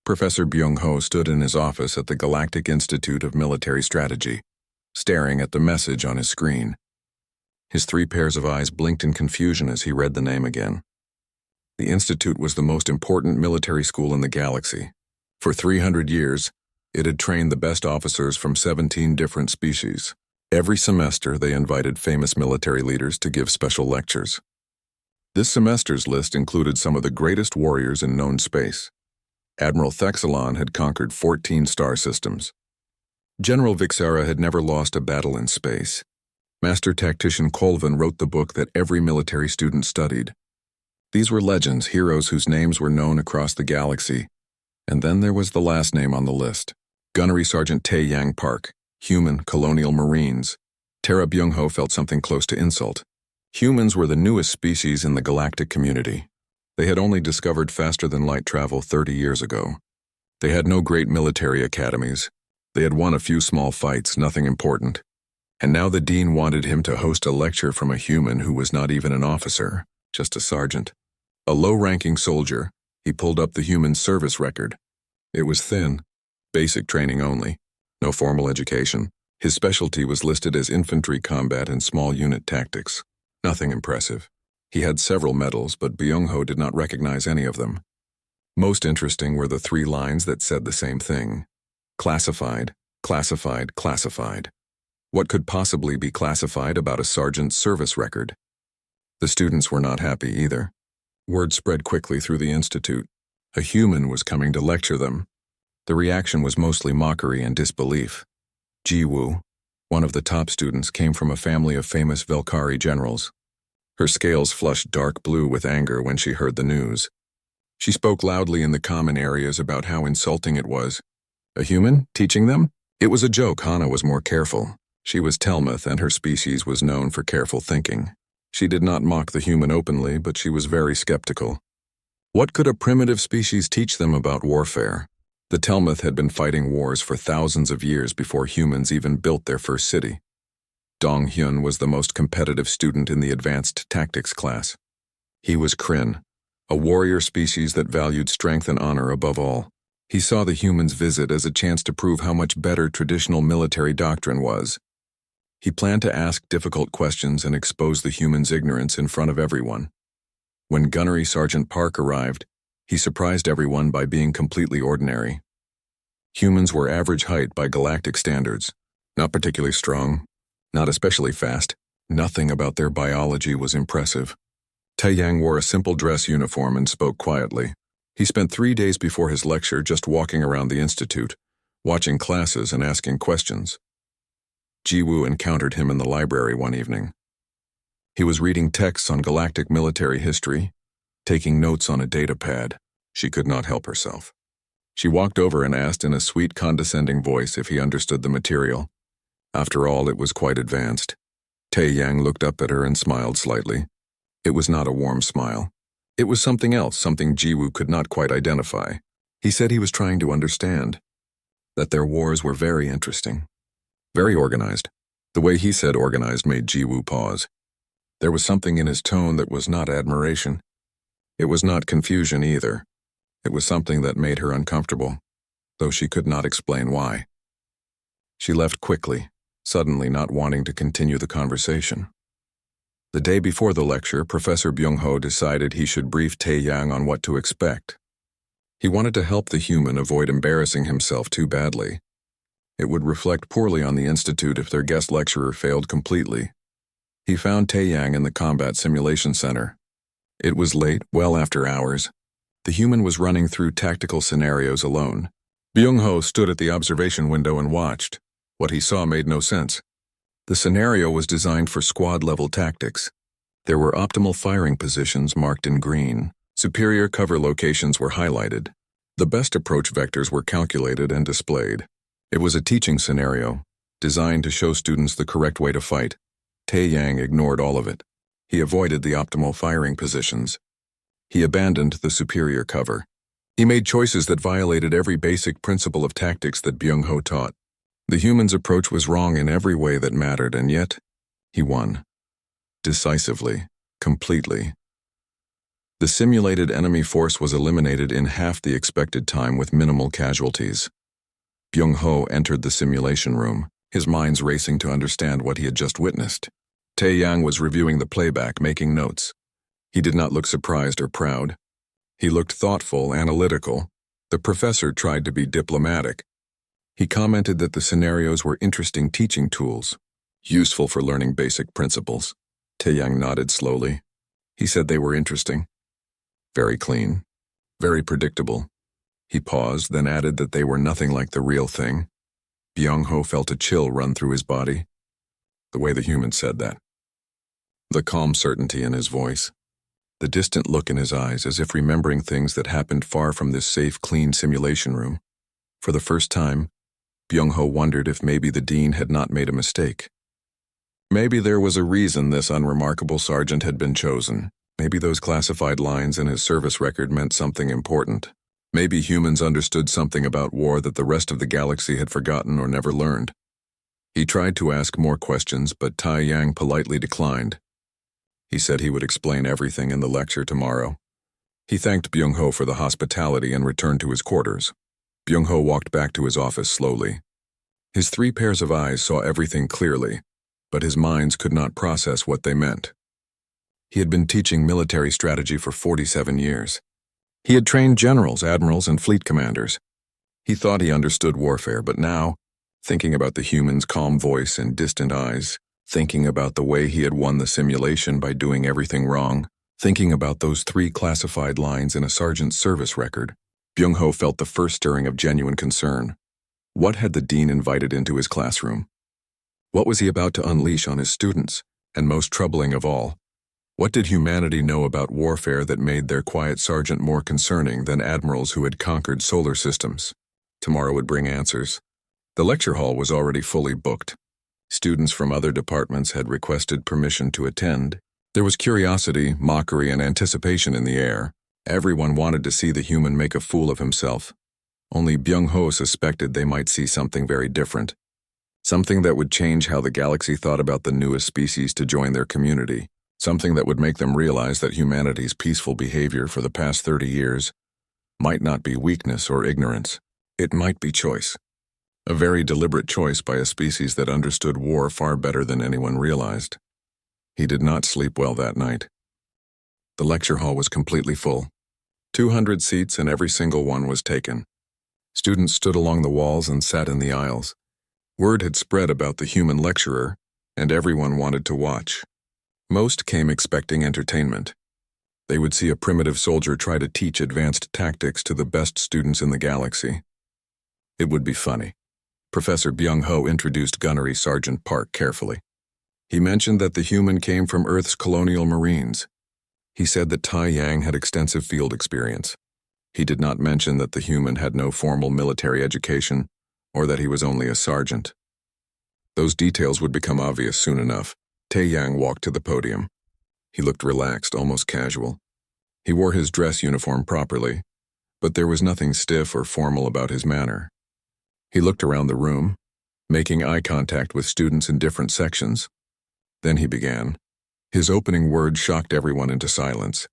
Professor Byung-ho stood in his office at the Galactic Institute of Military Strategy, staring at the message on his screen. His 3 pairs of eyes blinked in confusion as he read the name again. The institute was the most important military school in the galaxy. For 300 years, it had trained the best officers from 17 different species. Every semester, they invited famous military leaders to give special lectures. This semester's list included some of the greatest warriors in known space. Admiral Thexelon had conquered 14 star systems. General Vixara had never lost a battle in space. Master Tactician Colvin wrote the book that every military student studied. These were legends, heroes whose names were known across the galaxy. And then there was the last name on the list. Gunnery Sergeant Tae-Yang Park, human colonial marines. Tara Byung-ho felt something close to insult. Humans were the newest species in the galactic community. They had only discovered faster-than-light travel 30 years ago. They had no great military academies. They had won a few small fights, nothing important. And now the dean wanted him to host a lecture from a human who was not even an officer, just a sergeant. A low-ranking soldier, he pulled up the human's service record. It was thin, basic training only, no formal education. His specialty was listed as infantry combat and small unit tactics. Nothing impressive. He had several medals, but Byung-ho did not recognize any of them. Most interesting were the 3 lines that said the same thing. Classified, classified, classified. What could possibly be classified about a sergeant's service record? The students were not happy either. Word spread quickly through the institute. A human was coming to lecture them. The reaction was mostly mockery and disbelief. Ji-woo, one of the top students, came from a family of famous Velkari generals. Her scales flushed dark blue with anger when she heard the news. She spoke loudly in the common areas about how insulting it was. A human? Teaching them? It was a joke. Hana was more careful. She was Telmuth, and her species was known for careful thinking. She did not mock the human openly, but she was very skeptical. What could a primitive species teach them about warfare? The Telmuth had been fighting wars for thousands of years before humans even built their first city. Dong-hyun was the most competitive student in the advanced tactics class. He was Kryn, a warrior species that valued strength and honor above all. He saw the humans' visit as a chance to prove how much better traditional military doctrine was. He planned to ask difficult questions and expose the humans' ignorance in front of everyone. When Gunnery Sergeant Park arrived, he surprised everyone by being completely ordinary. Humans were average height by galactic standards, not particularly strong, not especially fast. Nothing about their biology was impressive. Tae-Yang wore a simple dress uniform and spoke quietly. He spent 3 days before his lecture just walking around the institute, watching classes and asking questions. Ji-woo encountered him in the library one evening. He was reading texts on galactic military history, taking notes on a data pad. She could not help herself. She walked over and asked in a sweet, condescending voice if he understood the material. After all, it was quite advanced. Tae-Yang looked up at her and smiled slightly. It was not a warm smile. It was something else, something Ji-woo could not quite identify. He said he was trying to understand. That their wars were very interesting. Very organized. The way he said organized made Ji-woo pause. There was something in his tone that was not admiration. It was not confusion either. It was something that made her uncomfortable, though she could not explain why. She left quickly, suddenly not wanting to continue the conversation. The day before the lecture, Professor Byung-ho decided he should brief Tae-Yang on what to expect. He wanted to help the human avoid embarrassing himself too badly. It would reflect poorly on the institute if their guest lecturer failed completely. He found Tae-Yang in the Combat Simulation Center. It was late, well after hours. The human was running through tactical scenarios alone. Byung-ho stood at the observation window and watched. What he saw made no sense. The scenario was designed for squad-level tactics. There were optimal firing positions marked in green. Superior cover locations were highlighted. The best approach vectors were calculated and displayed. It was a teaching scenario, designed to show students the correct way to fight. Tae-Yang ignored all of it. He avoided the optimal firing positions. He abandoned the superior cover. He made choices that violated every basic principle of tactics that Byung-ho taught. The human's approach was wrong in every way that mattered, and yet, he won. Decisively, completely. The simulated enemy force was eliminated in half the expected time with minimal casualties. Byung-ho entered the simulation room, his mind racing to understand what he had just witnessed. Tae-yang was reviewing the playback, making notes. He did not look surprised or proud. He looked thoughtful, analytical. The professor tried to be diplomatic. He commented that the scenarios were interesting teaching tools, useful for learning basic principles. Tae-yang nodded slowly. He said they were interesting. Very clean. Very predictable. He paused, then added that they were nothing like the real thing. Byung-ho felt a chill run through his body. The way the human said that. The calm certainty in his voice. The distant look in his eyes, as if remembering things that happened far from this safe, clean simulation room. For the first time, Byung-ho wondered if maybe the dean had not made a mistake. Maybe there was a reason this unremarkable sergeant had been chosen. Maybe those classified lines in his service record meant something important. Maybe humans understood something about war that the rest of the galaxy had forgotten or never learned. He tried to ask more questions, but Tae-yang politely declined. He said he would explain everything in the lecture tomorrow. He thanked Byung-ho for the hospitality and returned to his quarters. Byung-ho walked back to his office slowly. His 3 pairs of eyes saw everything clearly, but his minds could not process what they meant. He had been teaching military strategy for 47 years. He had trained generals, admirals, and fleet commanders. He thought he understood warfare, but now, thinking about the human's calm voice and distant eyes, thinking about the way he had won the simulation by doing everything wrong, thinking about those 3 classified lines in a sergeant's service record, Byung-ho felt the first stirring of genuine concern. What had the dean invited into his classroom? What was he about to unleash on his students? And most troubling of all, what did humanity know about warfare that made their quiet sergeant more concerning than admirals who had conquered solar systems? Tomorrow would bring answers. The lecture hall was already fully booked. Students from other departments had requested permission to attend. There was curiosity, mockery, and anticipation in the air. Everyone wanted to see the human make a fool of himself. Only Byung-ho suspected they might see something very different. Something that would change how the galaxy thought about the newest species to join their community. Something that would make them realize that humanity's peaceful behavior for the past 30 years might not be weakness or ignorance. It might be choice. A very deliberate choice by a species that understood war far better than anyone realized. He did not sleep well that night. The lecture hall was completely full. 200 seats and every single one was taken. Students stood along the walls and sat in the aisles. Word had spread about the human lecturer, and everyone wanted to watch. Most came expecting entertainment. They would see a primitive soldier try to teach advanced tactics to the best students in the galaxy. It would be funny. Professor Byung-ho introduced Gunnery Sergeant Park carefully. He mentioned that the human came from Earth's colonial marines. He said that Tae-yang had extensive field experience. He did not mention that the human had no formal military education or that he was only a sergeant. Those details would become obvious soon enough. Tae-yang walked to the podium. He looked relaxed, almost casual. He wore his dress uniform properly, but there was nothing stiff or formal about his manner. He looked around the room, making eye contact with students in different sections. Then he began. His opening words shocked everyone into silence.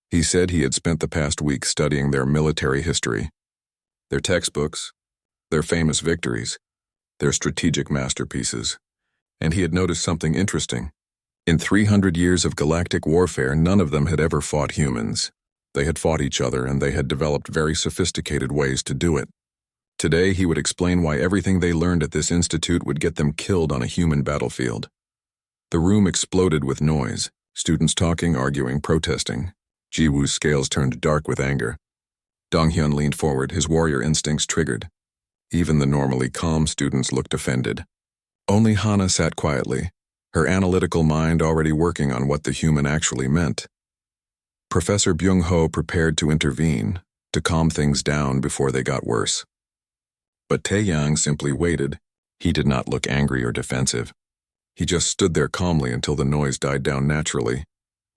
He said he had spent the past week studying their military history, their textbooks, their famous victories, their strategic masterpieces. And he had noticed something interesting. In 300 years of galactic warfare, none of them had ever fought humans. They had fought each other, and they had developed very sophisticated ways to do it. Today, he would explain why everything they learned at this institute would get them killed on a human battlefield. The room exploded with noise, students talking, arguing, protesting. Ji-woo's scales turned dark with anger. Dong-hyun leaned forward, his warrior instincts triggered. Even the normally calm students looked offended. Only Hana sat quietly, her analytical mind already working on what the human actually meant. Professor Byung-ho prepared to intervene, to calm things down before they got worse. But Tae-yang simply waited. He did not look angry or defensive. He just stood there calmly until the noise died down naturally.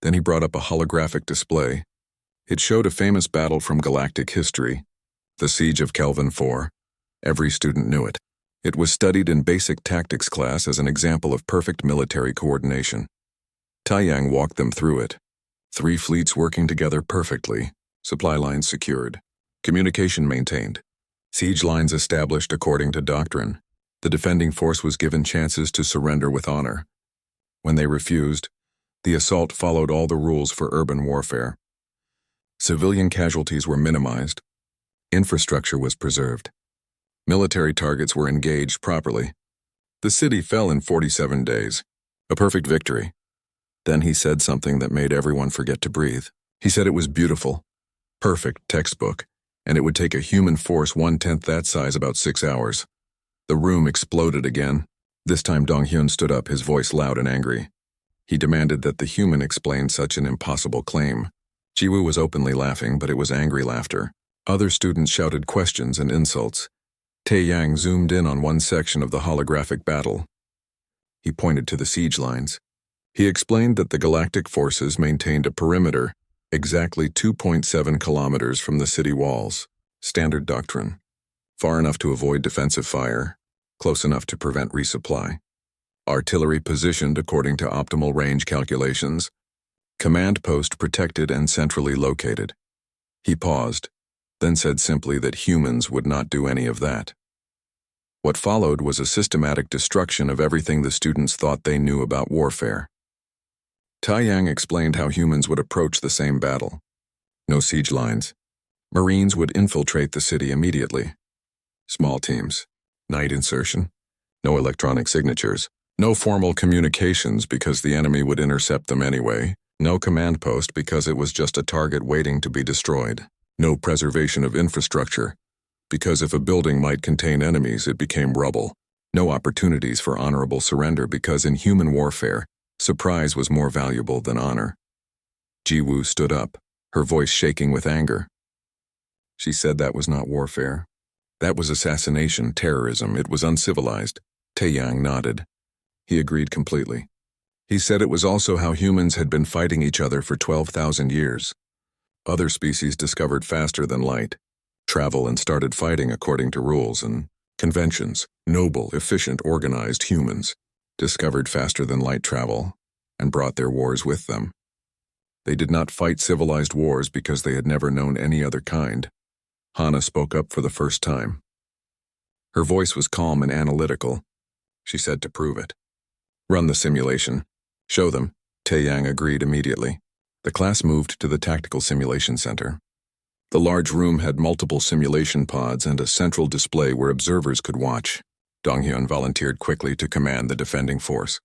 Then he brought up a holographic display. It showed a famous battle from galactic history, the Siege of Kelvin 4. Every student knew it. It was studied in basic tactics class as an example of perfect military coordination. Tae-yang walked them through it. 3 fleets working together perfectly, supply lines secured, communication maintained, siege lines established according to doctrine. The defending force was given chances to surrender with honor. When they refused, the assault followed all the rules for urban warfare. Civilian casualties were minimized. Infrastructure was preserved. Military targets were engaged properly. The city fell in 47 days. A perfect victory. Then he said something that made everyone forget to breathe. He said it was beautiful, perfect textbook, and it would take a human force 1/10 that size about 6 hours. The room exploded again. This time Dong-hyun stood up, his voice loud and angry. He demanded that the human explain such an impossible claim. Jiwoo was openly laughing, but it was angry laughter. Other students shouted questions and insults. Tae-yang zoomed in on one section of the holographic battle. He pointed to the siege lines. He explained that the galactic forces maintained a perimeter exactly 2.7 kilometers from the city walls. Standard doctrine. Far enough to avoid defensive fire, close enough to prevent resupply. Artillery positioned according to optimal range calculations. Command post protected and centrally located. He paused, then said simply that humans would not do any of that. What followed was a systematic destruction of everything the students thought they knew about warfare. Tae-yang explained how humans would approach the same battle. No siege lines. Marines would infiltrate the city immediately. Small teams. Night insertion. No electronic signatures. No formal communications because the enemy would intercept them anyway. No command post because it was just a target waiting to be destroyed. No preservation of infrastructure, because if a building might contain enemies, it became rubble. No opportunities for honorable surrender because in human warfare, surprise was more valuable than honor. Jiwoo stood up, her voice shaking with anger. She said that was not warfare. That was assassination, terrorism. It was uncivilized. Tae-yang nodded. He agreed completely. He said it was also how humans had been fighting each other for 12,000 years. Other species discovered faster than light, travel and started fighting according to rules and conventions. Noble, efficient, organized humans discovered faster than light travel and brought their wars with them. They did not fight civilized wars because they had never known any other kind. Hana spoke up for the first time. Her voice was calm and analytical. She said to prove it. Run the simulation. Show them. Tae-yang agreed immediately. The class moved to the Tactical Simulation Center. The large room had multiple simulation pods and a central display where observers could watch. Dong-hyun volunteered quickly to command the defending force.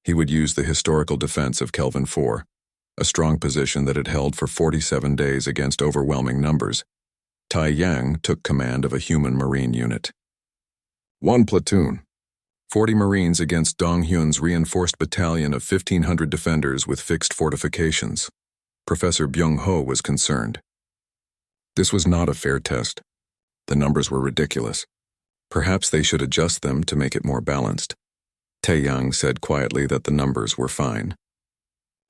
He would use the historical defense of Kelvin 4, a strong position that had held for 47 days against overwhelming numbers. Tae-yang took command of a human marine unit. 1 platoon. 40 Marines against Dong-hyun's reinforced battalion of 1,500 defenders with fixed fortifications. Professor Byung-ho was concerned. This was not a fair test. The numbers were ridiculous. Perhaps they should adjust them to make it more balanced. Tae-yang said quietly that the numbers were fine.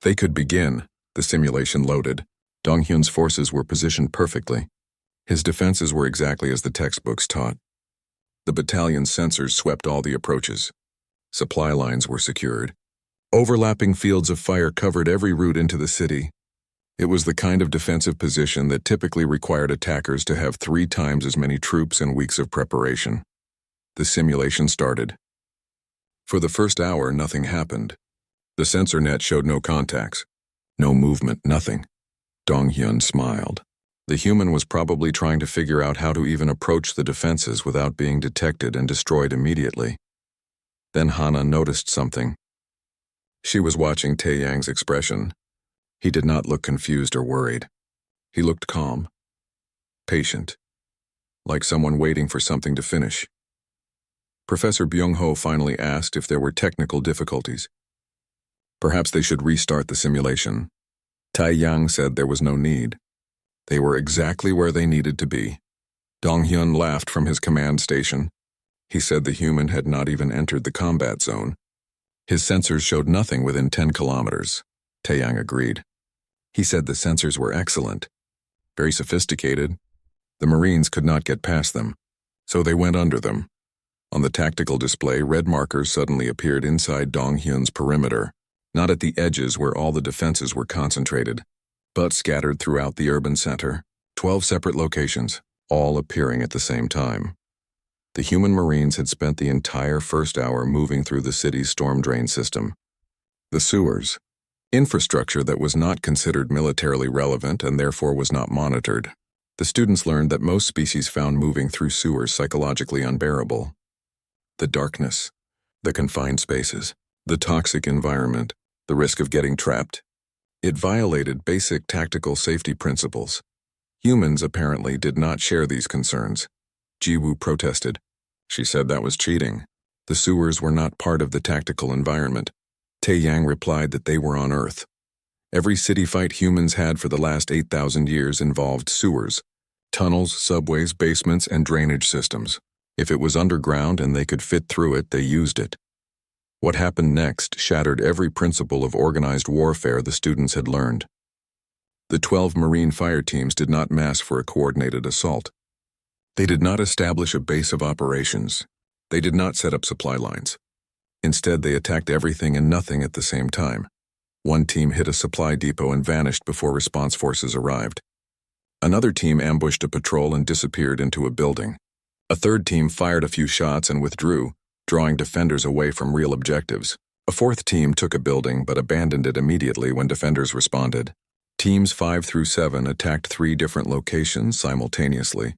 They could begin. The simulation loaded. Dong-hyun's forces were positioned perfectly. His defenses were exactly as the textbooks taught. The battalion's sensors swept all the approaches. Supply lines were secured. Overlapping fields of fire covered every route into the city. It was the kind of defensive position that typically required attackers to have 3 times as many troops and weeks of preparation. The simulation started. For the first hour, nothing happened. The sensor net showed no contacts. No movement, nothing. Dong-hyun smiled. The human was probably trying to figure out how to even approach the defenses without being detected and destroyed immediately. Then Hana noticed something. She was watching Tae-yang's expression. He did not look confused or worried. He looked calm, patient, like someone waiting for something to finish. Professor Byung-ho finally asked if there were technical difficulties. Perhaps they should restart the simulation. Tae-yang said there was no need. They were exactly where they needed to be. Dong-hyun laughed from his command station. He said the human had not even entered the combat zone. His sensors showed nothing within 10 kilometers. Tae-yang agreed. He said the sensors were excellent, very sophisticated. The Marines could not get past them, so they went under them. On the tactical display, red markers suddenly appeared inside Dong-hyun's perimeter. not at the edges where all the defenses were concentrated, but scattered throughout the urban center, 12 separate locations, all appearing at the same time. The human Marines had spent the entire first hour moving through the city's storm drain system. The sewers, infrastructure that was not considered militarily relevant and therefore was not monitored. The students learned that most species found moving through sewers psychologically unbearable. The darkness, the confined spaces, the toxic environment, the risk of getting trapped. It violated basic tactical safety principles. Humans apparently did not share these concerns. Jiwoo protested. She said that was cheating. The sewers were not part of the tactical environment. Taeyang replied that they were on Earth. Every city fight humans had for the last 8,000 years involved sewers, tunnels, subways, basements, and drainage systems. If it was underground and they could fit through it, they used it. What happened next shattered every principle of organized warfare the students had learned. The 12 Marine fire teams did not mass for a coordinated assault. They did not establish a base of operations. They did not set up supply lines. Instead, they attacked everything and nothing at the same time. One team hit a supply depot and vanished before response forces arrived. Another team ambushed a patrol and disappeared into a building. A third team fired a few shots and withdrew, drawing defenders away from real objectives. A fourth team took a building but abandoned it immediately when defenders responded. Teams 5 through 7 attacked 3 different locations simultaneously,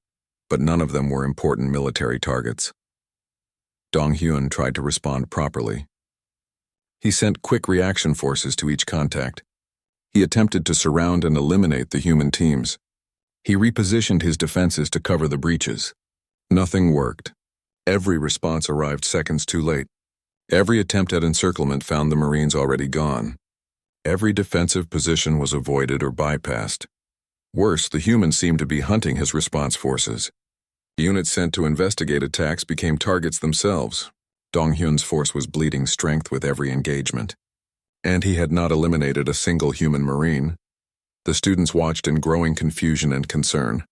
but none of them were important military targets. Dong-hyun tried to respond properly. He sent quick reaction forces to each contact. He attempted to surround and eliminate the human teams. He repositioned his defenses to cover the breaches. Nothing worked. Every response arrived seconds too late. Every attempt at encirclement found the Marines already gone. Every defensive position was avoided or bypassed. Worse, the humans seemed to be hunting his response forces. Units sent to investigate attacks became targets themselves. Dong-hyun's force was bleeding strength with every engagement. And he had not eliminated a single human Marine. The students watched in growing confusion and concern.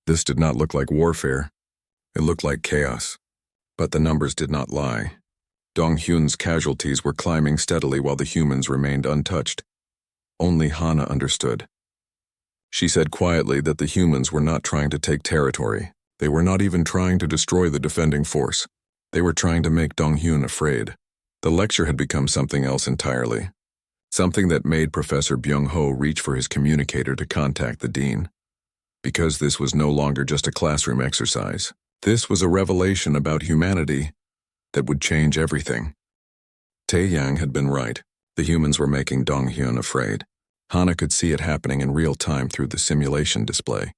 This did not look like warfare. It looked like chaos. But the numbers did not lie. Dong-hyun's casualties were climbing steadily while the humans remained untouched. Only Hana understood. She said quietly that the humans were not trying to take territory. They were not even trying to destroy the defending force. They were trying to make Dong-hyun afraid. The lecture had become something else entirely. Something that made Professor Byung-ho reach for his communicator to contact the dean. Because this was no longer just a classroom exercise. This was a revelation about humanity that would change everything. Taeyang had been right. The humans were making Dong-hyun afraid. Hana could see it happening in real time through the simulation display.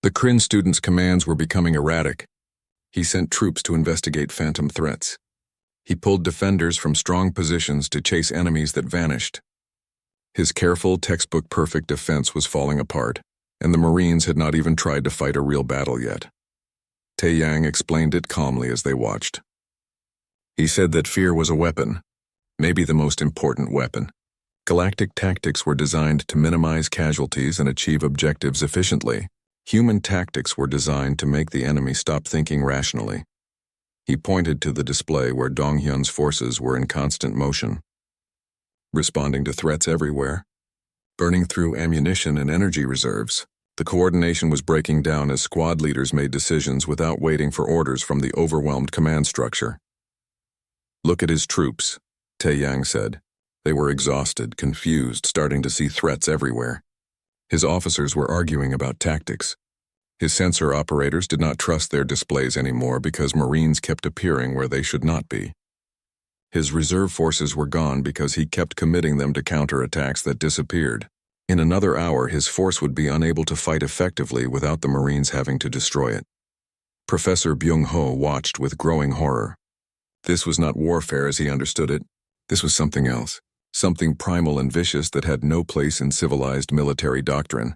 The Kryn student's commands were becoming erratic. He sent troops to investigate phantom threats. He pulled defenders from strong positions to chase enemies that vanished. His careful, textbook-perfect defense was falling apart, and the Marines had not even tried to fight a real battle yet. Taeyang explained it calmly as they watched. He said that fear was a weapon, maybe the most important weapon. Galactic tactics were designed to minimize casualties and achieve objectives efficiently. Human tactics were designed to make the enemy stop thinking rationally. He pointed to the display where Dong-hyun's forces were in constant motion, responding to threats everywhere, burning through ammunition and energy reserves. The coordination was breaking down as squad leaders made decisions without waiting for orders from the overwhelmed command structure. "Look at his troops," Taeyang said. They were exhausted, confused, starting to see threats everywhere. His officers were arguing about tactics. His sensor operators did not trust their displays anymore because Marines kept appearing where they should not be. His reserve forces were gone because he kept committing them to counterattacks that disappeared. In another hour, his force would be unable to fight effectively without the Marines having to destroy it. Professor Byung-ho watched with growing horror. This was not warfare as he understood it. This was something else, something primal and vicious that had no place in civilized military doctrine.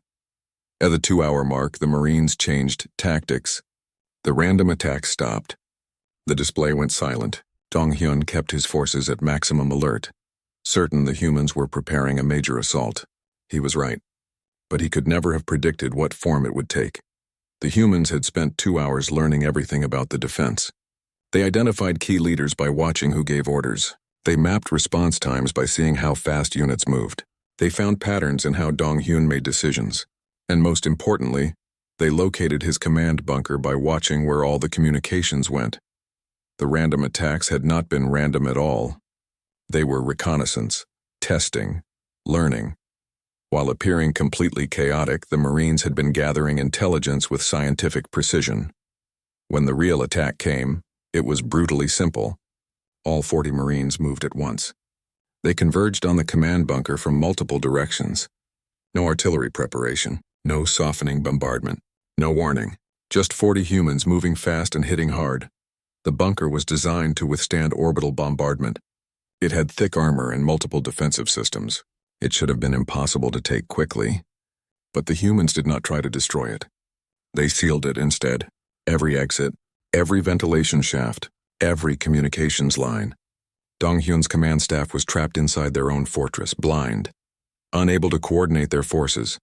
At the 2-hour mark, the Marines changed tactics. The random attacks stopped. The display went silent. Dong-hyun kept his forces at maximum alert, certain the humans were preparing a major assault. He was right, but he could never have predicted what form it would take. The humans had spent 2 hours learning everything about the defense. They identified key leaders by watching who gave orders. They mapped response times by seeing how fast units moved. They found patterns in how Dong-hyun made decisions. And most importantly, they located his command bunker by watching where all the communications went. The random attacks had not been random at all. They were reconnaissance, testing, learning. While appearing completely chaotic, the Marines had been gathering intelligence with scientific precision. When the real attack came, it was brutally simple. All 40 Marines moved at once. They converged on the command bunker from multiple directions. No artillery preparation, no softening bombardment, no warning. Just 40 humans moving fast and hitting hard. The bunker was designed to withstand orbital bombardment. It had thick armor and multiple defensive systems. It should have been impossible to take quickly. But the humans did not try to destroy it. They sealed it instead. Every exit, every ventilation shaft, every communications line. Dong-hyun's command staff was trapped inside their own fortress, blind, unable to coordinate their forces.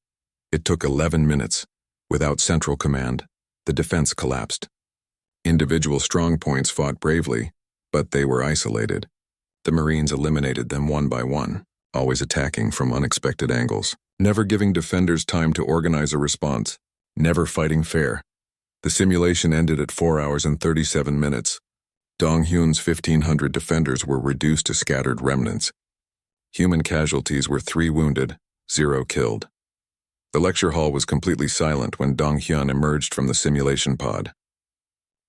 It took 11 minutes. Without central command, the defense collapsed. Individual strongpoints fought bravely, but they were isolated. The Marines eliminated them one by one, always attacking from unexpected angles, never giving defenders time to organize a response, never fighting fair. The simulation ended at 4 hours and 37 minutes. Dong-hyun's 1,500 defenders were reduced to scattered remnants. Human casualties were 3 wounded, 0 killed. The lecture hall was completely silent when Dong-hyun emerged from the simulation pod.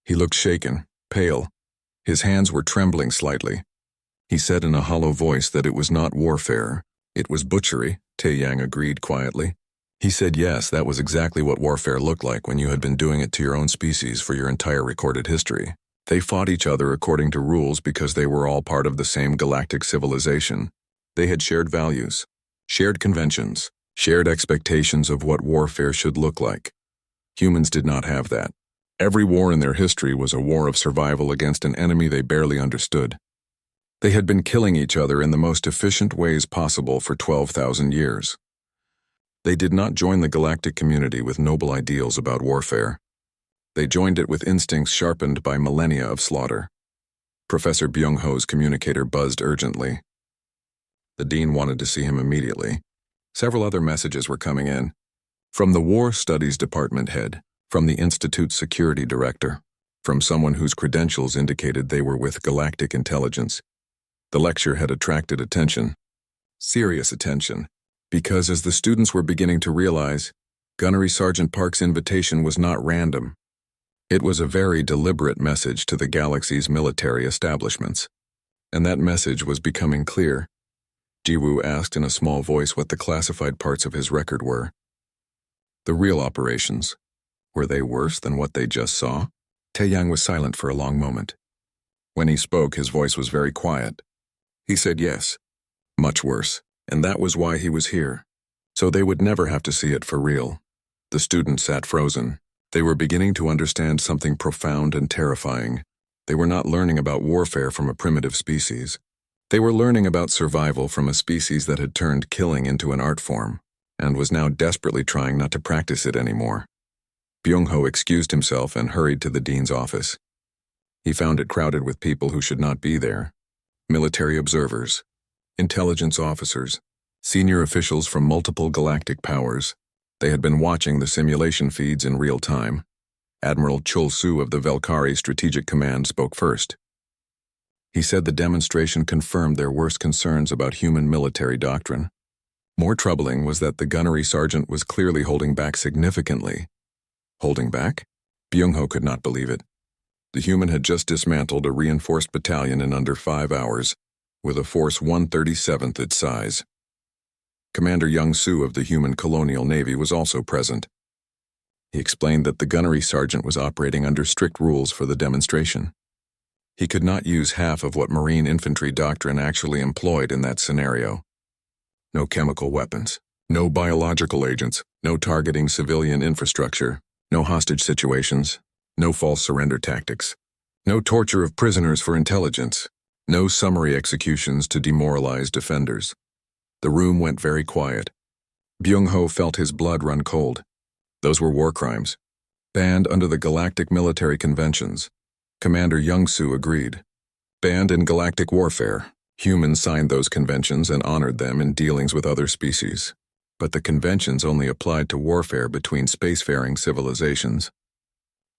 He looked shaken, pale. His hands were trembling slightly. He said in a hollow voice that it was not warfare, it was butchery. Tae-yang agreed quietly. He said yes, that was exactly what warfare looked like when you had been doing it to your own species for your entire recorded history. They fought each other according to rules because they were all part of the same galactic civilization. They had shared values, shared conventions, shared expectations of what warfare should look like. Humans did not have that. Every war in their history was a war of survival against an enemy they barely understood. They had been killing each other in the most efficient ways possible for 12,000 years. They did not join the galactic community with noble ideals about warfare. They joined it with instincts sharpened by millennia of slaughter. Professor Byung-ho's communicator buzzed urgently. The dean wanted to see him immediately. Several other messages were coming in. From the War Studies Department head, from the Institute's security director, from someone whose credentials indicated they were with Galactic Intelligence. The lecture had attracted attention. Serious attention. Because as the students were beginning to realize, Gunnery Sergeant Park's invitation was not random. It was a very deliberate message to the galaxy's military establishments. And that message was becoming clear. Jiwoo asked in a small voice what the classified parts of his record were. The real operations. Were they worse than what they just saw? Tae-yang was silent for a long moment. When he spoke, his voice was very quiet. He said yes. Much worse. And that was why he was here. So they would never have to see it for real. The students sat frozen. They were beginning to understand something profound and terrifying. They were not learning about warfare from a primitive species. They were learning about survival from a species that had turned killing into an art form, and was now desperately trying not to practice it anymore. Byung-ho excused himself and hurried to the dean's office. He found it crowded with people who should not be there. Military observers, intelligence officers, senior officials from multiple galactic powers. They had been watching the simulation feeds in real time. Admiral Chul-Soo of the Velkari Strategic Command spoke first. He said the demonstration confirmed their worst concerns about human military doctrine. More troubling was that the gunnery sergeant was clearly holding back significantly. Holding back? Byung-ho could not believe it. The human had just dismantled a reinforced battalion in under 5 hours, with a force 1/37th its size. Commander Young-soo of the human colonial navy was also present. He explained that the gunnery sergeant was operating under strict rules for the demonstration. He could not use half of what Marine infantry doctrine actually employed in that scenario. No chemical weapons, no biological agents, no targeting civilian infrastructure, no hostage situations, no false surrender tactics, no torture of prisoners for intelligence, no summary executions to demoralize defenders. The room went very quiet. Byung-ho felt his blood run cold. Those were war crimes, banned under the Galactic Military Conventions. Commander Young-soo agreed. Banned in galactic warfare. Humans signed those conventions and honored them in dealings with other species. But the conventions only applied to warfare between spacefaring civilizations.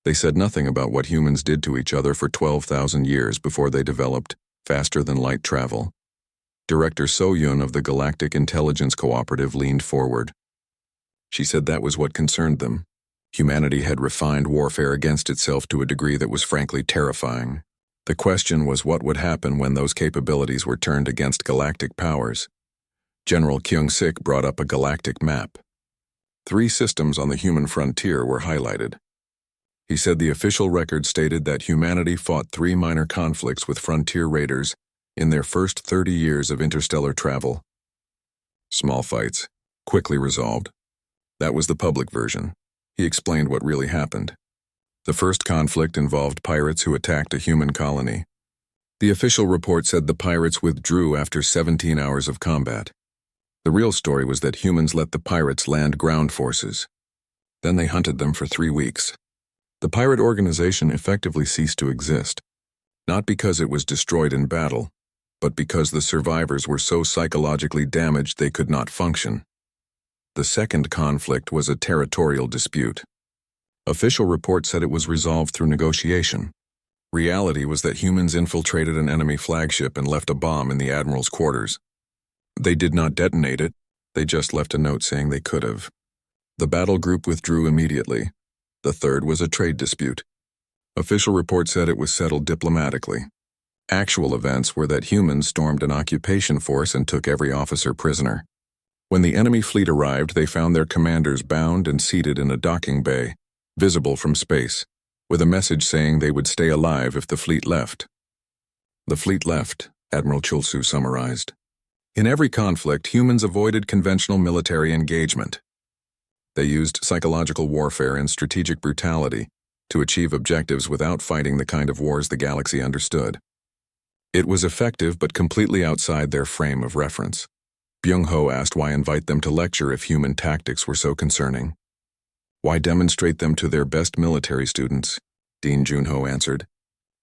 They said nothing about what humans did to each other for 12,000 years before they developed faster-than-light travel. Director So-Yun of the Galactic Intelligence Cooperative leaned forward. She said that was what concerned them. Humanity had refined warfare against itself to a degree that was frankly terrifying. The question was what would happen when those capabilities were turned against galactic powers. General Kyung-sik brought up a galactic map. 3 systems on the human frontier were highlighted. He said the official record stated that humanity fought 3 minor conflicts with frontier raiders in their first 30 years of interstellar travel. Small fights, quickly resolved. That was the public version. He explained what really happened. The first conflict involved pirates who attacked a human colony. The official report said the pirates withdrew after 17 hours of combat. The real story was that humans let the pirates land ground forces. Then they hunted them for 3 weeks. The pirate organization effectively ceased to exist, not because it was destroyed in battle, but because the survivors were so psychologically damaged they could not function. The second conflict was a territorial dispute. Official report said it was resolved through negotiation. Reality was that humans infiltrated an enemy flagship and left a bomb in the admiral's quarters. They did not detonate it, they just left a note saying they could have. The battle group withdrew immediately. The third was a trade dispute. Official report said it was settled diplomatically. Actual events were that humans stormed an occupation force and took every officer prisoner. When the enemy fleet arrived, they found their commanders bound and seated in a docking bay, visible from space, with a message saying they would stay alive if the fleet left. The fleet left, Admiral Chulsu summarized. In every conflict, humans avoided conventional military engagement. They used psychological warfare and strategic brutality to achieve objectives without fighting the kind of wars the galaxy understood. It was effective but completely outside their frame of reference. Byung-ho asked why invite them to lecture if human tactics were so concerning. Why demonstrate them to their best military students? Dean Junho answered.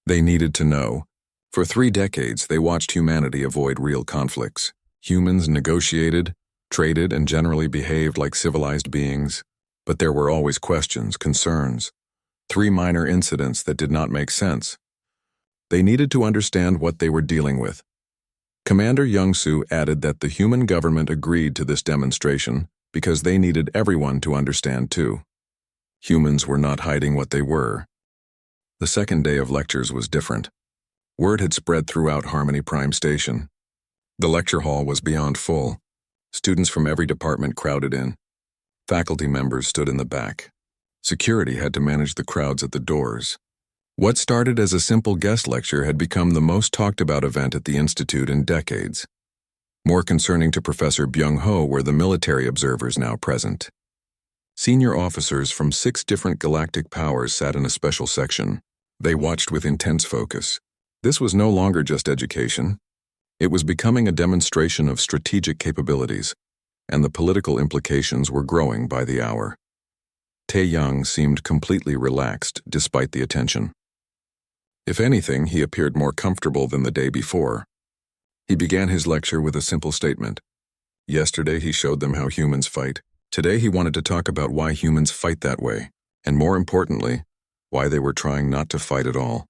They needed to know. For 3 decades, they watched humanity avoid real conflicts. Humans negotiated, traded, and generally behaved like civilized beings. But there were always questions, concerns. 3 minor incidents that did not make sense. They needed to understand what they were dealing with. Commander Young-soo added that the human government agreed to this demonstration because they needed everyone to understand too. Humans were not hiding what they were. The second day of lectures was different. Word had spread throughout Harmony Prime Station. The lecture hall was beyond full. Students from every department crowded in. Faculty members stood in the back. Security had to manage the crowds at the doors. What started as a simple guest lecture had become the most talked about event at the Institute in decades. More concerning to Professor Byung-ho were the military observers now present. Senior officers from 6 different galactic powers sat in a special section. They watched with intense focus. This was no longer just education. It was becoming a demonstration of strategic capabilities, and the political implications were growing by the hour. Tae-young seemed completely relaxed despite the attention. If anything, he appeared more comfortable than the day before. He began his lecture with a simple statement. Yesterday he showed them how humans fight. Today he wanted to talk about why humans fight that way, and more importantly, why they were trying not to fight at all.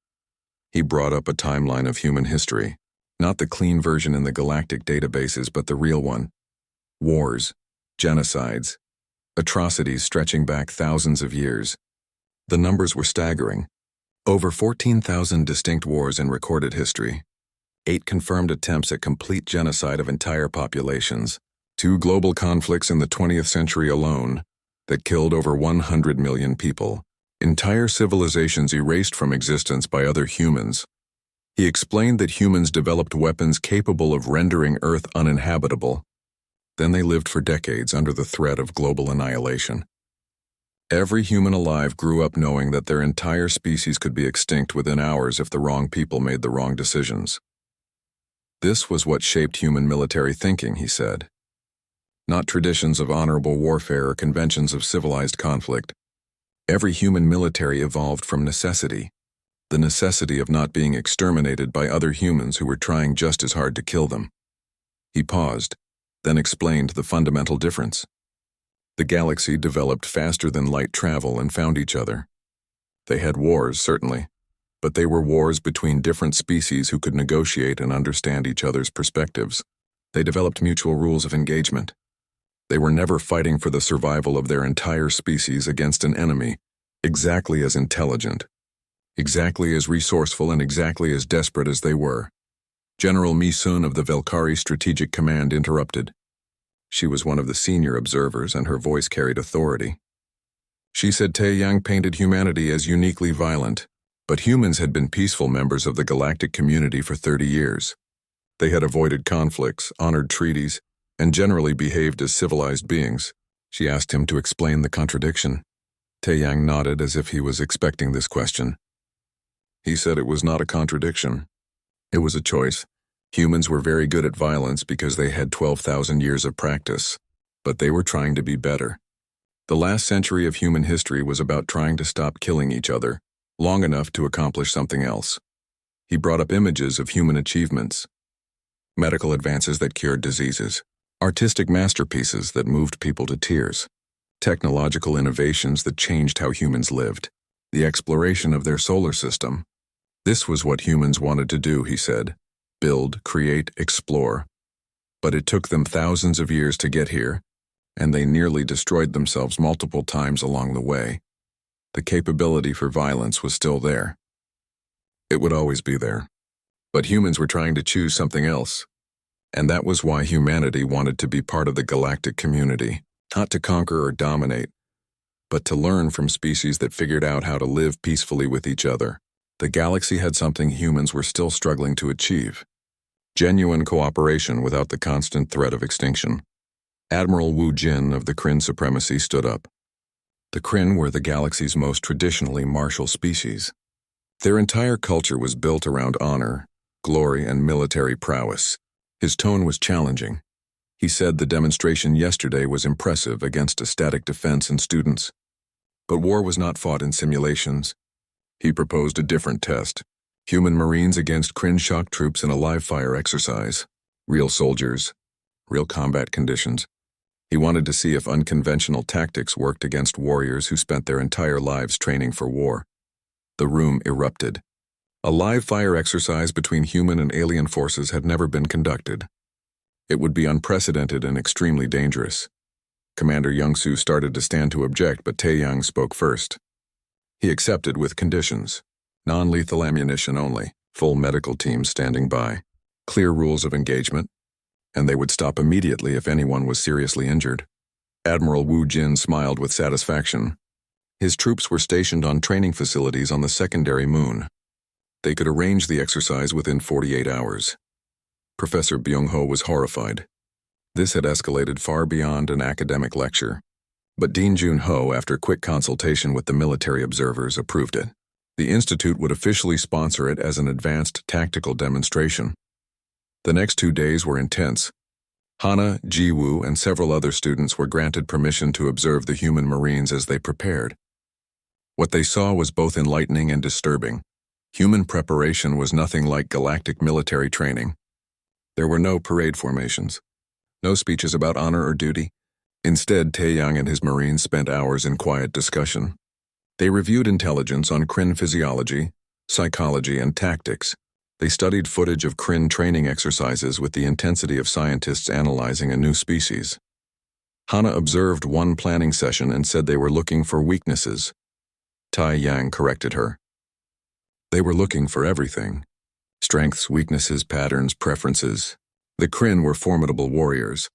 He brought up a timeline of human history, not the clean version in the galactic databases, but the real one. Wars, genocides, atrocities stretching back thousands of years. The numbers were staggering. Over 14,000 distinct wars in recorded history. 8 confirmed attempts at complete genocide of entire populations. 2 global conflicts in the 20th century alone that killed over 100 million people. Entire civilizations erased from existence by other humans. He explained that humans developed weapons capable of rendering Earth uninhabitable. Then they lived for decades under the threat of global annihilation. Every human alive grew up knowing that their entire species could be extinct within hours if the wrong people made the wrong decisions. This was what shaped human military thinking, he said. Not traditions of honorable warfare or conventions of civilized conflict. Every human military evolved from necessity. the necessity of not being exterminated by other humans who were trying just as hard to kill them. He paused, then explained the fundamental difference. The galaxy developed faster than light travel and found each other. They had wars, certainly, but they were wars between different species who could negotiate and understand each other's perspectives. They developed mutual rules of engagement. They were never fighting for the survival of their entire species against an enemy, exactly as intelligent, exactly as resourceful, and exactly as desperate as they were. General Mi-sun of the Velkari Strategic Command interrupted. She was one of the senior observers, and her voice carried authority. She said Tae-yang painted humanity as uniquely violent, but humans had been peaceful members of the galactic community for 30 years. They had avoided conflicts, honored treaties, and generally behaved as civilized beings. She asked him to explain the contradiction. Tae-yang nodded as if he was expecting this question. He said it was not a contradiction. It was a choice. Humans were very good at violence because they had 12,000 years of practice, but they were trying to be better. The last century of human history was about trying to stop killing each other, long enough to accomplish something else. He brought up images of human achievements, medical advances that cured diseases, artistic masterpieces that moved people to tears, technological innovations that changed how humans lived, the exploration of their solar system. This was what humans wanted to do, he said. Build, create, explore. But it took them thousands of years to get here, and they nearly destroyed themselves multiple times along the way. The capability for violence was still there. It would always be there. But humans were trying to choose something else. And that was why humanity wanted to be part of the galactic community, not to conquer or dominate, but to learn from species that figured out how to live peacefully with each other. The galaxy had something humans were still struggling to achieve: genuine cooperation without the constant threat of extinction. Admiral Wu Jin of the Kryn Supremacy stood up. The Kryn were the galaxy's most traditionally martial species. Their entire culture was built around honor, glory, and military prowess. His tone was challenging. He said the demonstration yesterday was impressive against a static defense and students. But war was not fought in simulations. He proposed a different test: human Marines against Kryn shock troops in a live-fire exercise. Real soldiers, real combat conditions. He wanted to see if unconventional tactics worked against warriors who spent their entire lives training for war. The room erupted. A live-fire exercise between human and alien forces had never been conducted. It would be unprecedented and extremely dangerous. Commander Young-soo started to stand to object, but Tae-yang spoke first. He accepted with conditions: non-lethal ammunition only, full medical teams standing by, clear rules of engagement, and they would stop immediately if anyone was seriously injured. Admiral Wu Jin smiled with satisfaction. His troops were stationed on training facilities on the secondary moon. They could arrange the exercise within 48 hours. Professor Byung-ho was horrified. This had escalated far beyond an academic lecture. But Dean Jun-ho, after quick consultation with the military observers, approved it. The institute would officially sponsor it as an advanced tactical demonstration. The next 2 days were intense. Hana, Ji-woo, and several other students were granted permission to observe the human Marines as they prepared. What they saw was both enlightening and disturbing. Human preparation was nothing like galactic military training. There were no parade formations, no speeches about honor or duty. Instead, Tae-yang and his Marines spent hours in quiet discussion. They reviewed intelligence on Kryn physiology, psychology, and tactics. They studied footage of Kryn training exercises with the intensity of scientists analyzing a new species. Hana observed one planning session and said they were looking for weaknesses. Tae-yang corrected her. They were looking for everything: strengths, weaknesses, patterns, preferences. The Kryn were formidable warriors.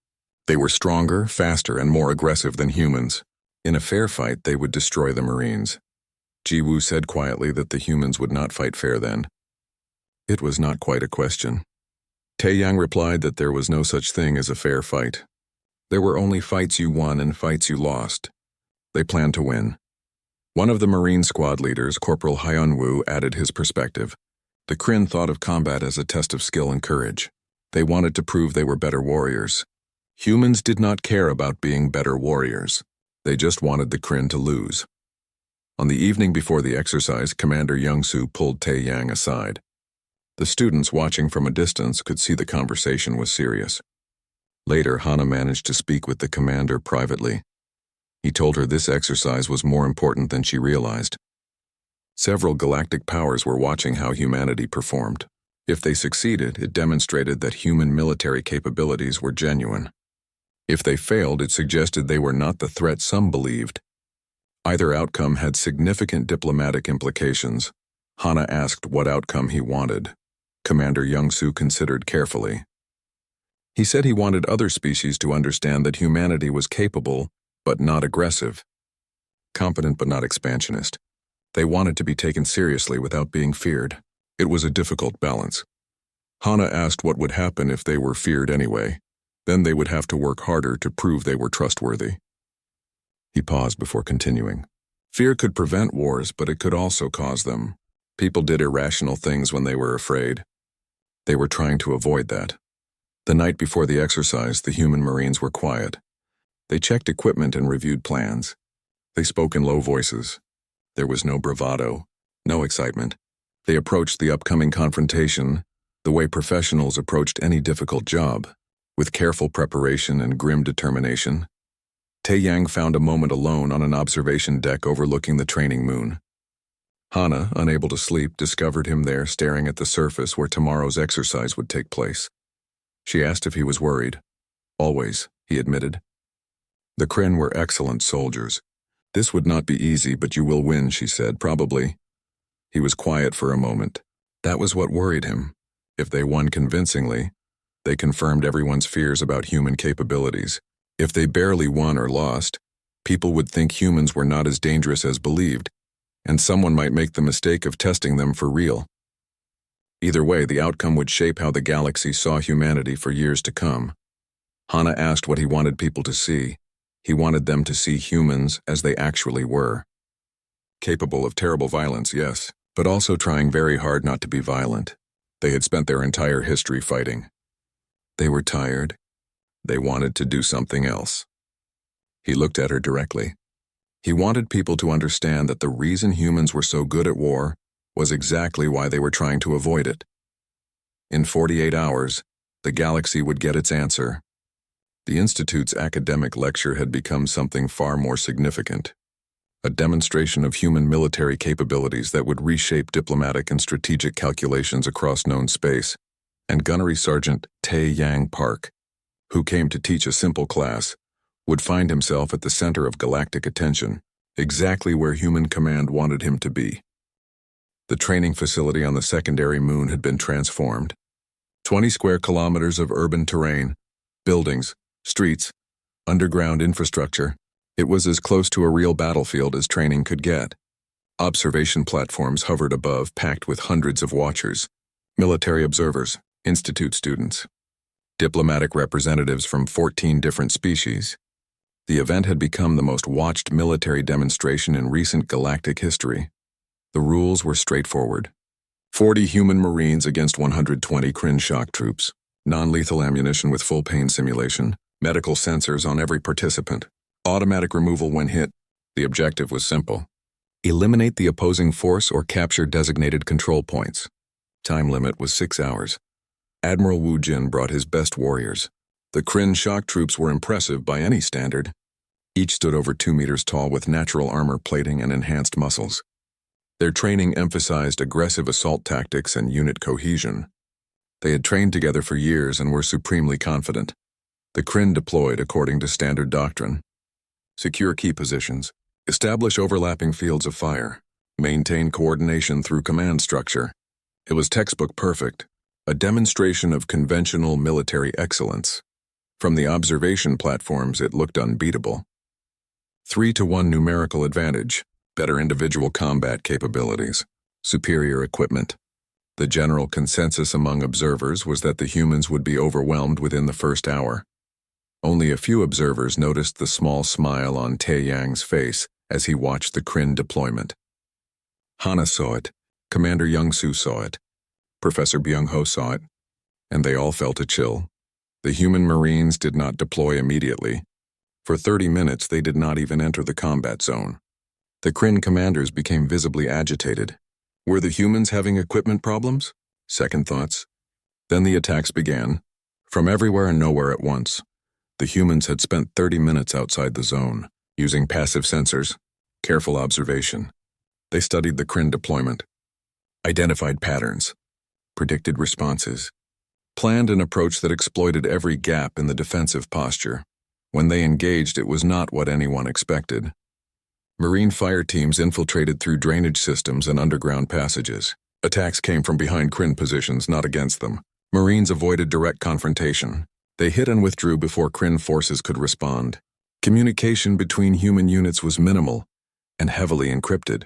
They were stronger, faster, and more aggressive than humans. In a fair fight, they would destroy the Marines. Ji-woo said quietly that the humans would not fight fair then. It was not quite a question. Tae-yang replied that there was no such thing as a fair fight. There were only fights you won and fights you lost. They planned to win. One of the Marine squad leaders, Corporal Hyun-woo, added his perspective. The Kryn thought of combat as a test of skill and courage. They wanted to prove they were better warriors. Humans did not care about being better warriors. They just wanted the Kryn to lose. On the evening before the exercise, Commander Young-soo pulled Tae-yang aside. The students watching from a distance could see the conversation was serious. Later, Hana managed to speak with the commander privately. He told her this exercise was more important than she realized. Several galactic powers were watching how humanity performed. If they succeeded, it demonstrated that human military capabilities were genuine. If they failed, it suggested they were not the threat some believed. Either outcome had significant diplomatic implications. Hana asked what outcome he wanted. Commander Young-soo considered carefully. He said he wanted other species to understand that humanity was capable, but not aggressive. Competent but not expansionist. They wanted to be taken seriously without being feared. It was a difficult balance. Hana asked what would happen if they were feared anyway. Then they would have to work harder to prove they were trustworthy. He paused before continuing. Fear could prevent wars, but it could also cause them. People did irrational things when they were afraid. They were trying to avoid that. The night before the exercise, the human Marines were quiet. They checked equipment and reviewed plans. They spoke in low voices. There was no bravado, no excitement. They approached the upcoming confrontation the way professionals approached any difficult job, with careful preparation and grim determination. Tae-yang found a moment alone on an observation deck overlooking the training moon. Hana, unable to sleep, discovered him there staring at the surface where tomorrow's exercise would take place. She asked if he was worried. Always, he admitted. The Kryn were excellent soldiers. This would not be easy, but you will win, she said, probably. He was quiet for a moment. That was what worried him. If they won convincingly, they confirmed everyone's fears about human capabilities. If they barely won or lost, people would think humans were not as dangerous as believed, and someone might make the mistake of testing them for real. Either way, the outcome would shape how the galaxy saw humanity for years to come. Hana asked what he wanted people to see. He wanted them to see humans as they actually were. Capable of terrible violence, yes, but also trying very hard not to be violent. They had spent their entire history fighting. They were tired. They wanted to do something else. He looked at her directly. He wanted people to understand that the reason humans were so good at war was exactly why they were trying to avoid it. In 48 hours, the galaxy would get its answer. The Institute's academic lecture had become something far more significant. A demonstration of human military capabilities that would reshape diplomatic and strategic calculations across known space. And Gunnery Sergeant Tae-yang Park, who came to teach a simple class, would find himself at the center of galactic attention, exactly where human command wanted him to be. The training facility on the secondary moon had been transformed. 20 square kilometers of urban terrain, buildings, streets, underground infrastructure. It was as close to a real battlefield as training could get. Observation platforms hovered above, packed with hundreds of watchers, military observers, institute students, diplomatic representatives from 14 different species. The event had become the most watched military demonstration in recent galactic history. The rules were straightforward. 40 human Marines against 120 Kryn shock troops, non-lethal ammunition with full pain simulation, medical sensors on every participant, automatic removal when hit. The objective was simple. Eliminate the opposing force or capture designated control points. Time limit was 6 hours. Admiral Wu Jin brought his best warriors. The Kryn shock troops were impressive by any standard. Each stood over 2 meters tall with natural armor plating and enhanced muscles. Their training emphasized aggressive assault tactics and unit cohesion. They had trained together for years and were supremely confident. The Kryn deployed according to standard doctrine. Secure key positions, establish overlapping fields of fire, maintain coordination through command structure. It was textbook perfect, a demonstration of conventional military excellence. From the observation platforms, it looked unbeatable. 3-to-1 numerical advantage, better individual combat capabilities, superior equipment. The general consensus among observers was that the humans would be overwhelmed within the first hour. Only a few observers noticed the small smile on Tae-yang's face as he watched the Kryn deployment. Hana saw it, Commander Young-soo saw it, Professor Byung-ho saw it, and they all felt a chill. The human Marines did not deploy immediately. For 30 minutes, they did not even enter the combat zone. The Kryn commanders became visibly agitated. Were the humans having equipment problems? Second thoughts. Then the attacks began, from everywhere and nowhere at once. The humans had spent 30 minutes outside the zone, using passive sensors, careful observation. They studied the Kryn deployment, identified patterns, predicted responses, planned an approach that exploited every gap in the defensive posture. When they engaged, it was not what anyone expected. Marine fire teams infiltrated through drainage systems and underground passages. Attacks came from behind Kryn positions, not against them. Marines avoided direct confrontation. They hit and withdrew before Kryn forces could respond. Communication between human units was minimal and heavily encrypted.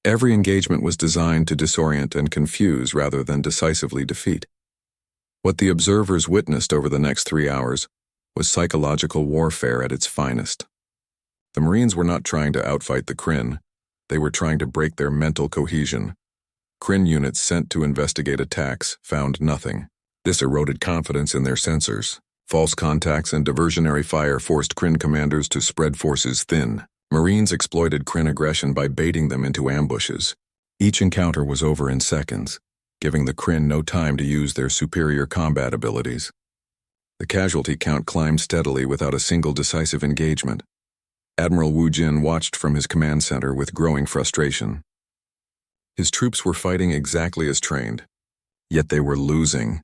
Every engagement was designed to disorient and confuse rather than decisively defeat. What the observers witnessed over the next 3 hours was psychological warfare at its finest. The Marines were not trying to outfight the Kryn. They were trying to break their mental cohesion. Kryn units sent to investigate attacks found nothing. This eroded confidence in their sensors. False contacts and diversionary fire forced Kryn commanders to spread forces thin. Marines exploited Kryn aggression by baiting them into ambushes. Each encounter was over in seconds, giving the Kryn no time to use their superior combat abilities. The casualty count climbed steadily without a single decisive engagement. Admiral Wu Jin watched from his command center with growing frustration. His troops were fighting exactly as trained, yet they were losing.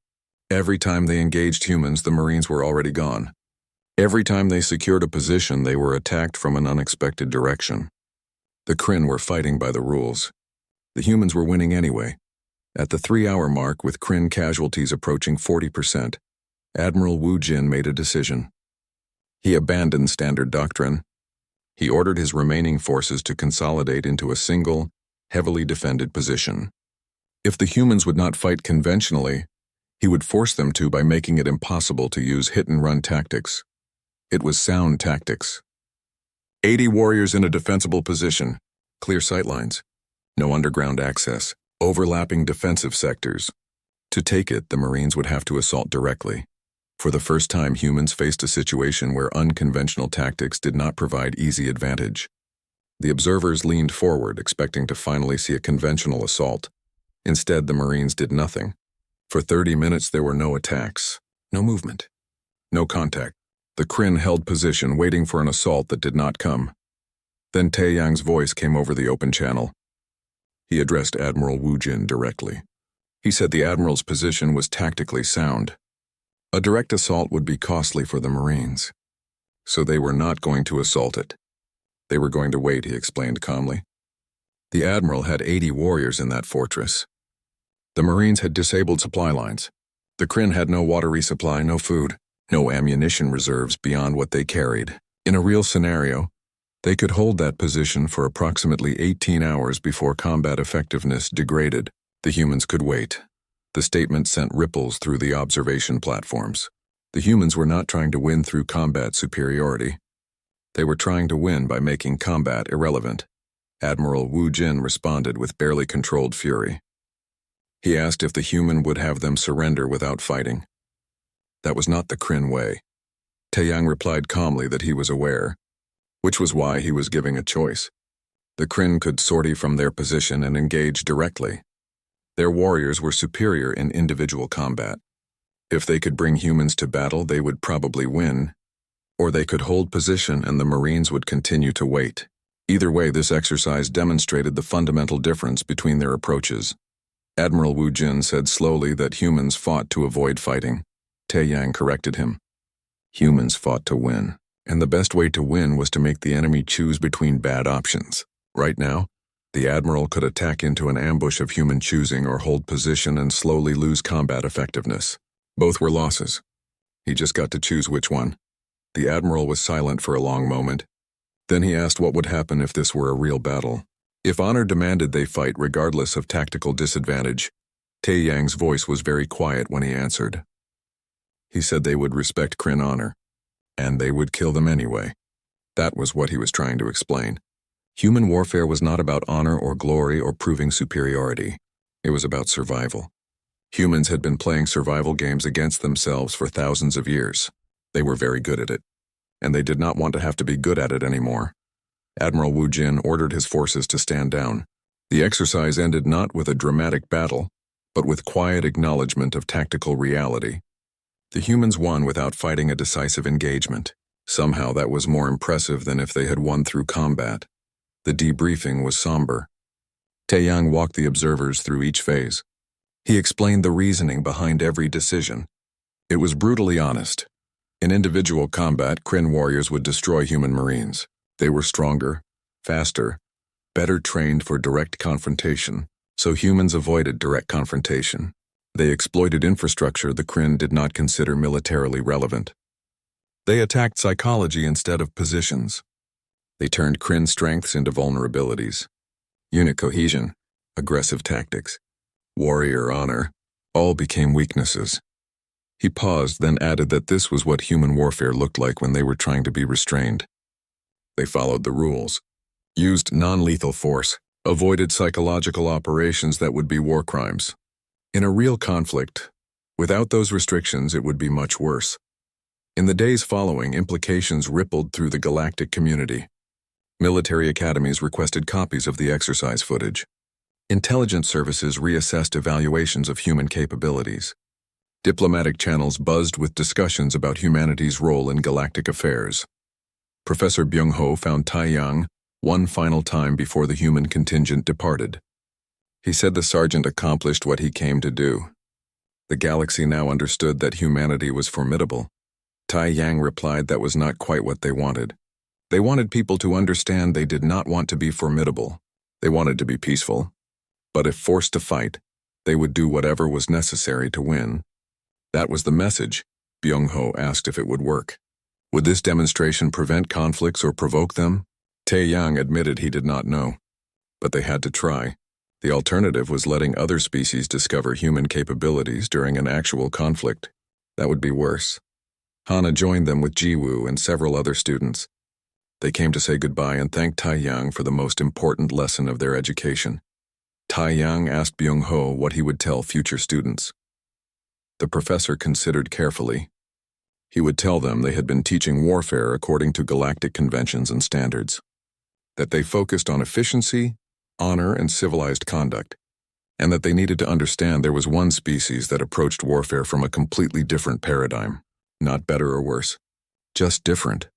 Every time they engaged humans, the Marines were already gone. Every time they secured a position, they were attacked from an unexpected direction. The Kryn were fighting by the rules. The humans were winning anyway. At the 3-hour mark, with Kryn casualties approaching 40%, Admiral Wu Jin made a decision. He abandoned standard doctrine. He ordered his remaining forces to consolidate into a single, heavily defended position. If the humans would not fight conventionally, he would force them to by making it impossible to use hit-and-run tactics. It was sound tactics. 80 warriors in a defensible position, clear sightlines, no underground access, overlapping defensive sectors. To take it, the Marines would have to assault directly. For the first time, humans faced a situation where unconventional tactics did not provide easy advantage. The observers leaned forward, expecting to finally see a conventional assault. Instead, the Marines did nothing. For 30 minutes, there were no attacks, no movement, no contact. The Kryn held position, waiting for an assault that did not come. Then Taeyang's voice came over the open channel. He addressed Admiral Wu Jin directly. He said the Admiral's position was tactically sound. A direct assault would be costly for the Marines, so they were not going to assault it. They were going to wait, he explained calmly. The Admiral had 80 warriors in that fortress. The Marines had disabled supply lines. The Kryn had no water resupply, no food, no ammunition reserves beyond what they carried. In a real scenario, they could hold that position for approximately 18 hours before combat effectiveness degraded. The humans could wait. The statement sent ripples through the observation platforms. The humans were not trying to win through combat superiority. They were trying to win by making combat irrelevant. Admiral Wu Jin responded with barely controlled fury. He asked if the human would have them surrender without fighting. That was not the Kryn way. Taeyang replied calmly that he was aware, which was why he was giving a choice. The Kryn could sortie from their position and engage directly. Their warriors were superior in individual combat. If they could bring humans to battle, they would probably win, or they could hold position and the Marines would continue to wait. Either way, this exercise demonstrated the fundamental difference between their approaches. Admiral Wu Jin said slowly that humans fought to avoid fighting. Taeyang corrected him. Humans fought to win, and the best way to win was to make the enemy choose between bad options. Right now, the Admiral could attack into an ambush of human choosing or hold position and slowly lose combat effectiveness. Both were losses. He just got to choose which one. The Admiral was silent for a long moment. Then he asked what would happen if this were a real battle. If honor demanded they fight regardless of tactical disadvantage, Taeyang's voice was very quiet when he answered. He said they would respect Kryn honor, and they would kill them anyway. That was what he was trying to explain. Human warfare was not about honor or glory or proving superiority. It was about survival. Humans had been playing survival games against themselves for thousands of years. They were very good at it, and they did not want to have to be good at it anymore. Admiral Wu Jin ordered his forces to stand down. The exercise ended not with a dramatic battle, but with quiet acknowledgement of tactical reality. The humans won without fighting a decisive engagement. Somehow that was more impressive than if they had won through combat. The debriefing was somber. Taeyang walked the observers through each phase. He explained the reasoning behind every decision. It was brutally honest. In individual combat, Kryn warriors would destroy human marines. They were stronger, faster, better trained for direct confrontation, so humans avoided direct confrontation. They exploited infrastructure the Kryn did not consider militarily relevant. They attacked psychology instead of positions. They turned Kryn strengths into vulnerabilities. Unit cohesion, aggressive tactics, warrior honor, all became weaknesses. He paused, then added that this was what human warfare looked like when they were trying to be restrained. They followed the rules, used non-lethal force, avoided psychological operations that would be war crimes. In a real conflict, without those restrictions, it would be much worse. In the days following, implications rippled through the galactic community. Military academies requested copies of the exercise footage. Intelligence services reassessed evaluations of human capabilities. Diplomatic channels buzzed with discussions about humanity's role in galactic affairs. Professor Byung-ho found Taeyang one final time before the human contingent departed. He said the sergeant accomplished what he came to do. The galaxy now understood that humanity was formidable. Taeyang replied that was not quite what they wanted. They wanted people to understand they did not want to be formidable. They wanted to be peaceful. But if forced to fight, they would do whatever was necessary to win. That was the message. Byung-ho asked if it would work. Would this demonstration prevent conflicts or provoke them? Taeyang admitted he did not know. But they had to try. The alternative was letting other species discover human capabilities during an actual conflict. That would be worse. Hana joined them with Jiwoo and several other students. They came to say goodbye and thank Taeyang for the most important lesson of their education. Taeyang asked Byung-ho what he would tell future students. The professor considered carefully. He would tell them they had been teaching warfare according to galactic conventions and standards, that they focused on efficiency, honor, and civilized conduct, and that they needed to understand there was one species that approached warfare from a completely different paradigm, not better or worse, just different.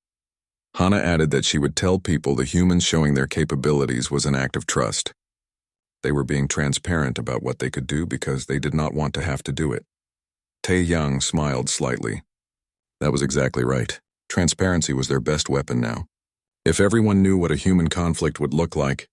Hana added that she would tell people the humans showing their capabilities was an act of trust. They were being transparent about what they could do because they did not want to have to do it. Taeyang smiled slightly. That was exactly right. Transparency was their best weapon now. If everyone knew what a human conflict would look like,